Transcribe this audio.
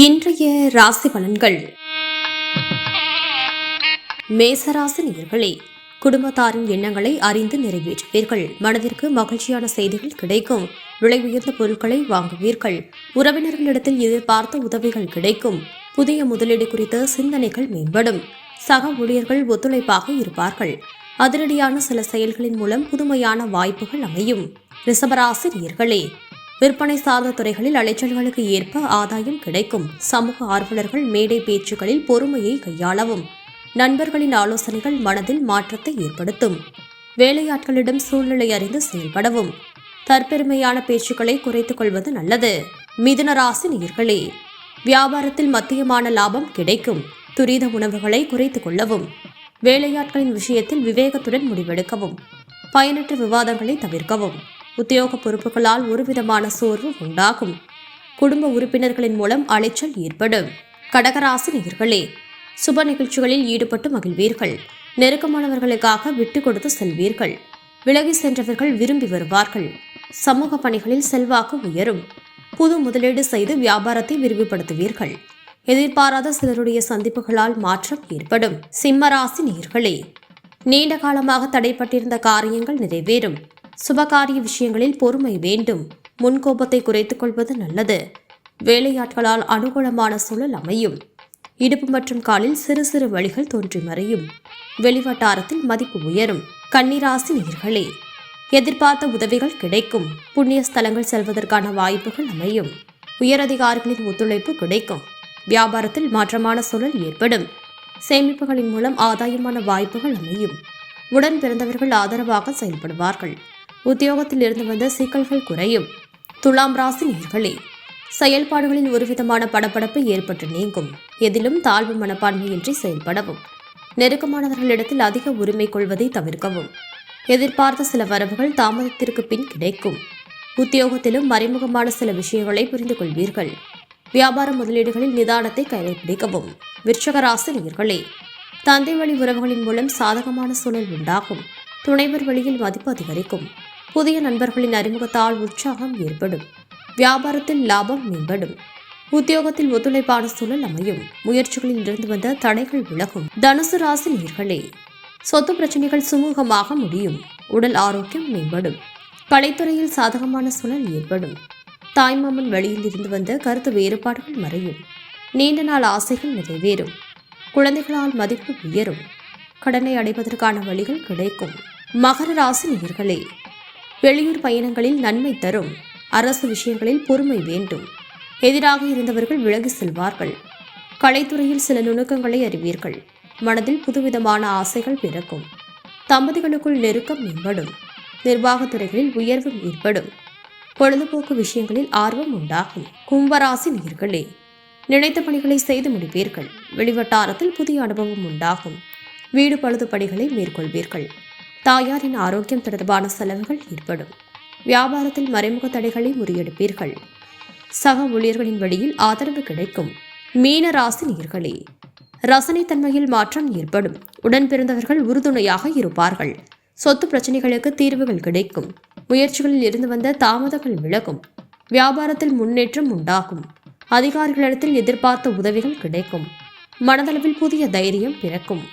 இன்றைய ராசி பலன்கள். மேசராசி நேயர்களே, குடும்பத்தாரின் எண்ணங்களை அறிந்து நிறைவேற்றுவீர்கள். மனதிற்கு மகிழ்ச்சியான செய்திகள் கிடைக்கும். விலை உயர்ந்த பொருட்களை வாங்குவீர்கள். உறவினர்களிடத்தில் எதிர்பார்த்த உதவிகள் கிடைக்கும். புதிய முதலீடு குறித்த சிந்தனைகள் மேம்படும். சக ஊழியர்கள் ஒத்துழைப்பாக இருப்பார்கள். அதிரடியான சில செயல்களின் மூலம் புதுமையான வாய்ப்புகள் அமையும். ரிஷபராசி நேயர்களே, விற்பனை சார்ந்த துறைகளில் அலைச்சல்களுக்கு ஏற்ப ஆதாயம் கிடைக்கும். சமூக ஆர்வலர்கள் மேடை பேச்சுகளில் பொறுமையை கையாளவும். நண்பர்களின் ஆலோசனைகள் மனதில் மாற்றத்தை ஏற்படுத்தும். வேலையாட்களிடம் சூழ்நிலை அறிந்து செயல்படவும். தற்பெருமையான பேச்சுக்களை குறைத்துக் கொள்வது நல்லது. மிதுன ராசி நேயர்களே, வியாபாரத்தில் மத்தியமான லாபம் கிடைக்கும். துரித உணவுகளை குறைத்துக் கொள்ளவும். வேலையாட்களின் விஷயத்தில் விவேகத்துடன் முடிவெடுக்கவும். பயனற்ற விவாதங்களை தவிர்க்கவும். உத்தியோக பொறுப்புகளால் ஒருவிதமான சோர்வு உண்டாகும். குடும்ப உறுப்பினர்களின் மூலம் அலைச்சல் ஏற்படும். கடகராசி நேயர்களே, சுப நிகழ்ச்சிகளில் ஈடுபட்டு மகிழ்வீர்கள். நெருக்கமானவர்களுக்காக விட்டு கொடுத்து செல்வீர்கள். விலகி சென்றவர்கள் விரும்பி வருவார்கள். சமூக பணிகளில் செல்வாக்கு உயரும். புது முதலீடு செய்து வியாபாரத்தை விரிவுபடுத்துவீர்கள். எதிர்பாராத சிலருடைய சந்திப்புகளால் மாற்றம் ஏற்படும். சிம்மராசி நேயர்களே, நீண்ட காலமாக தடைப்பட்டிருந்த காரியங்கள் நிறைவேறும். சுபகாரிய விஷயங்களில் பொறுமை வேண்டும். முன்கோபத்தை குறைத்துக் கொள்வது நல்லது. வேலையாட்களால் அனுகூலமான சூழல் அமையும். இடுப்பு மற்றும் காலில் சிறு சிறு வலிகள் தோன்றி மறையும். வெளிவட்டாரத்தில் மதிப்பு உயரும். கன்னிராசி நேயர்களே, எதிர்பார்த்த உதவிகள் கிடைக்கும். புண்ணிய ஸ்தலங்கள் செல்வதற்கான வாய்ப்புகள் அமையும். உயரதிகாரிகளின் ஒத்துழைப்பு கிடைக்கும். வியாபாரத்தில் மாற்றமான சூழல் ஏற்படும். சேமிப்புகளின் மூலம் ஆதாயமான வாய்ப்புகள் அமையும். உடன் பிறந்தவர்கள் ஆதரவாக செயல்படுவார்கள். உத்தியோகத்தில் இருந்து வந்த சிக்கல்கள் குறையும். துலாம் ராசி நேயர்களே, செயல்பாடுகளில் ஒருவிதமான படபடப்பு ஏற்பட்டு நீங்கும். எதிலும் தாழ்வு மனப்பான்மையின்றி செயல்படவும். நெருக்கமானவர்களிடத்தில் அதிக உரிமை கொள்வதை தவிர்க்கவும். எதிர்பார்த்த சில வரவுகள் தாமதத்திற்கு பின் கிடைக்கும். உத்தியோகத்திலும் மறைமுகமான சில விஷயங்களை புரிந்து கொள்வீர்கள். வியாபார முதலீடுகளில் நிதானத்தை கடைபிடிக்கவும். விருச்சிக ராசி நேயர்களே, தந்தை வழி உறவுகளின் மூலம் சாதகமான சூழல் உண்டாகும். துணைவர் வழியில் மதிப்பு அதிகரிக்கும். புதிய நண்பர்களின் அறிமுகத்தால் உற்சாகம் ஏற்படும். வியாபாரத்தில் லாபம் மேம்படும். உத்தியோகத்தில் ஒத்துழைப்பான சூழல் அமையும். முயற்சிகளில் இருந்து வந்த தடைகள் விலகும். தனுசு ராசி நேயர்களே, சொத்து பிரச்சனைகள் சுமூகமாக முடியும். உடல் ஆரோக்கியம் மேம்படும். கலைத்துறையில் சாதகமான சூழல் ஏற்படும். தாய்மாமன் வழியில் இருந்து வந்த கருத்து வேறுபாடுகள் மறையும். நீண்ட நாள் ஆசைகள் நிறைவேறும். குழந்தைகளால் மதிப்பு உயரும். கடனை அடைவதற்கான வழிகள் கிடைக்கும். மகர ராசி நேயர்களே, வெளியூர் பயணங்களில் நன்மை தரும். அரசு விஷயங்களில் பொறுமை வேண்டும். எதிராக இருந்தவர்கள் விலகி செல்வார்கள். கலைத்துறையில் சில நுணுக்கங்களை அறிவீர்கள். மனதில் புதுவிதமான ஆசைகள் பிறக்கும். தம்பதிகளுக்குள் நெருக்கம் மேம்படும். நிர்வாகத்துறைகளில் உயர்வு ஏற்படும். பொழுதுபோக்கு விஷயங்களில் ஆர்வம் உண்டாகும். கும்பராசி நேயர்களே, நினைத்த பணிகளை செய்து முடிப்பீர்கள். வெளிவட்டாரத்தில் புதிய அனுபவம் உண்டாகும். வீடு பழுது பணிகளை மேற்கொள்வீர்கள். தாயாரின் ஆரோக்கியம் தொடர்பான செலவுகள் ஏற்படும். வியாபாரத்தில் மறைமுக தடைகளை முறியெடுப்பீர்கள். சக ஊழியர்களின் வழியில் ஆதரவு கிடைக்கும். மீன ராசி நேயர்களே, ரசனைத்தன்மையில் மாற்றம் ஏற்படும். உடன் பிறந்தவர்கள் உறுதுணையாக இருப்பார்கள். சொத்து பிரச்சனைகளுக்கு தீர்வுகள் கிடைக்கும். முயற்சிகளில் இருந்து வந்த தாமதங்கள் விலகும். வியாபாரத்தில் முன்னேற்றம் உண்டாகும். அதிகாரிகளிடத்தில் எதிர்பார்த்த உதவிகள் கிடைக்கும். மனதளவில் புதிய தைரியம் பிறக்கும்.